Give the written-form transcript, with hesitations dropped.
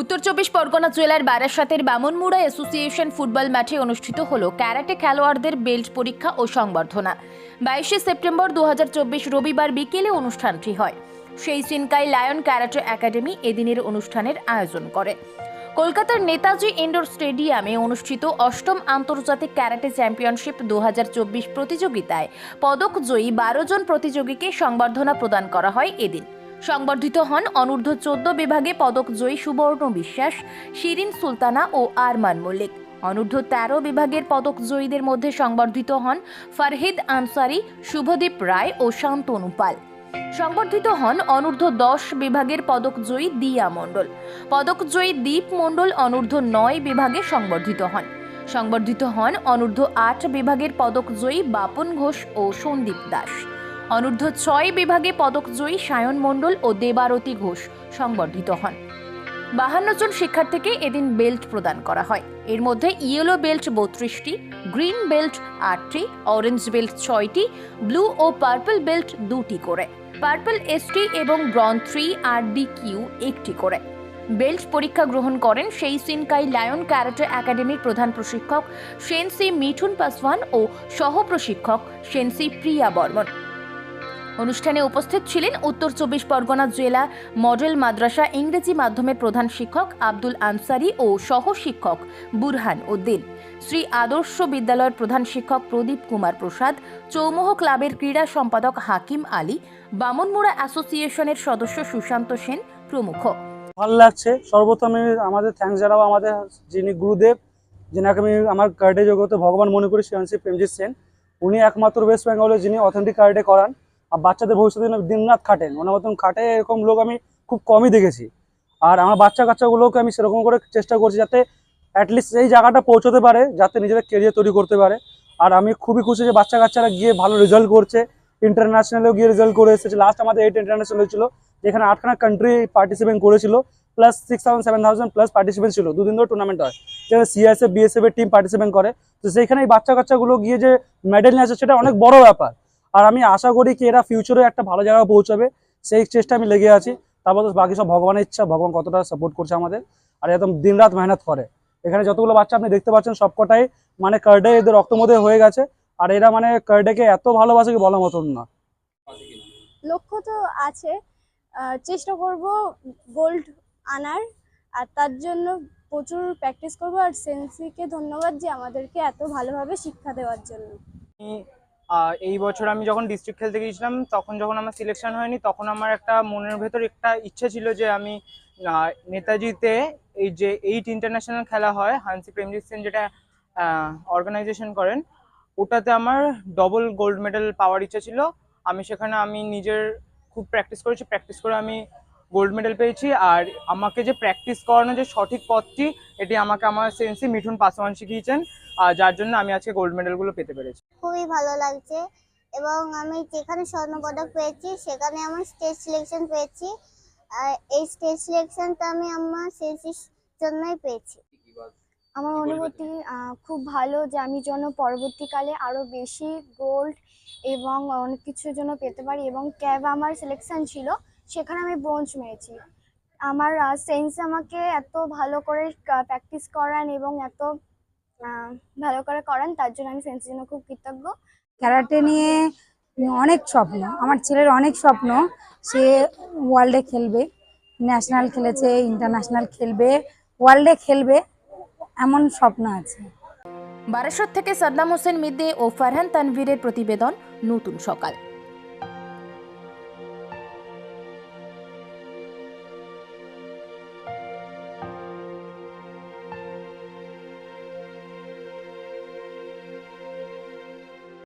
উত্তর চব্বিশ পরগনা জেলার বারাসাতের বামনমুড়া অ্যাসোসিয়েশন ফুটবল মাঠে অনুষ্ঠিত হলো ক্যারাটে খেলোয়াড়দের বেল্ট পরীক্ষা ও সংবর্ধনা। 22শে সেপ্টেম্বর 2024 রবিবার বিকেলে অনুষ্ঠানটি হয়। সেই সিনকাই লায়ন ক্যারাটে একাডেমি এদিনের অনুষ্ঠানের আয়োজন করে। কলকাতার নেতাজি ইন্ডোর স্টেডিয়ামে অনুষ্ঠিত অষ্টম আন্তর্জাতিক ক্যারাটে চ্যাম্পিয়নশিপ 2024 প্রতিযোগিতায় পদক জয়ী 12 জন প্রতিযোগীকে সংবর্ধনা প্রদান করা হয় এদিন। সংবর্ধিত হন অনূর্ধ্ব 14 বিভাগে পদক জয়ী সুবর্ণ বিশ্বাস, শিরিন সুলতানা ও আরমান মল্লিক। অনূর্ধ্ব 13 বিভাগের পদক জয়ীদের মধ্যে সংবর্ধিত হন ফারহিদ আনসারি, শুভদীপ রায় ও শান্তনু পাল। সংবর্ধিত হন অনূর্ধ্ব 10 বিভাগের পদক জয়ী দিয়া মণ্ডল। পদক জয়ী দীপ মণ্ডল অনূর্ধ্ব 9 বিভাগে সংবর্ধিত হন। সংবর্ধিত হন অনূর্ধ্ব 8 বিভাগের পদক জয়ী বাপন ঘোষ ও সন্দীপ দাস। অনূর্ধ্ব 6 বিভাগে পদক জয়ী সায়ন মণ্ডল ও দেবারতী ঘোষ সংবর্ধিত হন। 52 জন শিক্ষার্থীকে এদিন বেল্ট প্রদান করা হয়। এর মধ্যে ইয়েলো বেল্ট 32টি, গ্রিন বেল্ট 8টি, অরেঞ্জ বেল্ট 6টি, ব্লু ও পার্পল বেল্ট 2টি করে, পার্পল এসটি এবং ব্রঞ্জ 3 আর ডিকিউ 1টি করে। বেল্ট পরীক্ষা গ্রহণ করেন সেই সিনকাই লায়ন ক্যারাটে একাডেমির প্রধান প্রশিক্ষক সেনসি মিঠুন পাসওয়ান ও সহ প্রশিক্ষক সেনসি প্রিয়া বর্মন। অনুষ্ঠানে উপস্থিত ছিলেন উত্তর চব্বিশ পরগনা জেলা মডেল মাদ্রাসা ইংরেজি মাধ্যমের প্রধান শিক্ষক আব্দুল আনসারি ও সহ শিক্ষক বুরহান উদ্দিন, শ্রী আদর্শ বিদ্যালয়ের প্রধান শিক্ষক প্রদীপ কুমার প্রসাদ, চৌমুহ ক্লাবের ক্রীড়া সম্পাদক হাকিম আলী, বামনমুড়া অ্যাসোসিয়েশনের সদস্য সুশান্ত সেন প্রমুখ। ভালো লাগছে। সর্বপ্রথমে আমাদের থ্যাঙ্কস জানাবো আমাদের যিনি গুরুদেব, যিনাকে আমি আমার কার্ডে জগতে ভগবান মনে করি, শ্রী প্রেমজিৎ সেন। উনি একমাত্র ওয়েস্ট বেঙ্গলে যিনি অথেন্টিক কার্ডে করান আর বাচ্চাদের ভবিষ্যতে দিনরাত খাটেন। ওনার মতন খাটে এরকম লোক আমি খুব কমই দেখেছি। আর আমার বাচ্চা কাচ্চাগুলোকে আমি সেরকম করে চেষ্টা করছি যাতে অ্যাটলিস্ট এই জায়গাটা পৌঁছতে পারে, যাতে নিজেদের কেরিয়ার তৈরি করতে পারে। আর আমি খুবই খুশি যে বাচ্চা কাচ্চারা গিয়ে ভালো রেজাল্ট করছে, ইন্টারন্যাশনালেও গিয়ে রেজাল্ট করে এসেছে। লাস্ট আমাদের 8 ইন্টারন্যাশনাল হয়েছিল, যেখানে 8খানা কান্ট্রি পার্টিসিপেট করেছিল, প্লাস 6,000-7,000 প্লাস পার্টিসিপেন্ট ছিল। দুদিন ধরে টুর্নামেন্ট হয়, যেখানে সিএসএফ বিএসএফ এর টিম পার্টিসিপেট করে। তো সেইখানে এই বাচ্চা কাচ্চাগুলো গিয়ে যে মেডেল নিয়ে আসে, সেটা অনেক বড় ব্যাপার। আর আমি আশা করি কি এরা ফিউচারে একটা ভালো জায়গায় পৌঁছাবে, সেই চেষ্টা আমি লেগে আছি। তারপর বাকি সব ভগবানের ইচ্ছা, ভগবান কতটা সাপোর্ট করছে আমাদের। আর একদম দিনরাত মেহনত করে। এখানে যতগুলো বাচ্চা আপনি দেখতে পাচ্ছেন সবকটাই মানে কার্ডে এদের রক্তমধ্যে হয়ে গেছে। আর এরা মানে কার্ডেকে এত ভালোবাসে কি বলার মতন না। লক্ষ্য তো আছে, চেষ্টা করব গোল্ড আনার, আর তার জন্য প্রচুর প্র্যাকটিস করব। আর সেন্সিকে ধন্যবাদ যে আমাদেরকে এত ভালোভাবে শিক্ষা দেওয়ার জন্য। এই বছর আমি যখন ডিস্ট্রিক্ট খেলতে গিয়েছিলাম, তখন যখন আমার সিলেকশন হয়নি, তখন আমার একটা মনের ভেতর একটা ইচ্ছে ছিল যে আমি নেতাজিতে এই যে 8 ইন্টারন্যাশনাল খেলা হয়, হানসি প্রেমজিৎ সেন যেটা অর্গানাইজেশন করেন, ওটাতে আমার ডবল গোল্ড মেডেল পাওয়ার ইচ্ছা ছিল। আমি নিজের খুব প্র্যাকটিস করেছি, প্র্যাকটিস করে আমি গোল্ড মেডেল পেয়েছি। আর আমাকে যে প্র্যাকটিস করানো যে সঠিক পথটি, এটি আমাকে আমার সেন্সি মিঠুন পাসওয়ান শিখিয়েছেন, যার জন্য আমি আজকে গোল্ড মেডেলগুলো পেতে পেরেছি। খুবই ভালো লাগছে, এবং আমি যেখানে স্বর্ণপদক পেয়েছি সেখানে আমার স্টেজ সিলেকশন পেয়েছি। আর এই স্টেজ সিলেকশনটা আমি আমার সেন্সির জন্যই পেয়েছি। আমার অনুভূতি খুব ভালো, যে আমি যেন পরবর্তীকালে আরও বেশি গোল্ড এবং অনেক কিছুর জন্য পেতে পারি। এবং ক্যাব আমার সিলেকশন ছিল, সেখানে আমি ব্রোঞ্জ মেরেছি। আমার সেন্স আমাকে এত ভালো করে প্র্যাকটিস করান এবং এত ভালো করে করান, তার জন্য আমি সেন্সের জন্য খুব কৃতজ্ঞ। ক্যারাটে নিয়ে অনেক স্বপ্ন, আমার ছেলের অনেক স্বপ্ন। সে ওয়ার্ল্ডে খেলবে, ন্যাশনাল খেলেছে, ইন্টারন্যাশনাল খেলবে, ওয়ার্ল্ডে খেলবে, এমন স্বপ্ন আছে। বারাসত থেকে সাদ্দাম হোসেন মিদ্দে ও ফারহান তানভীরের প্রতিবেদন, নতুন সকাল।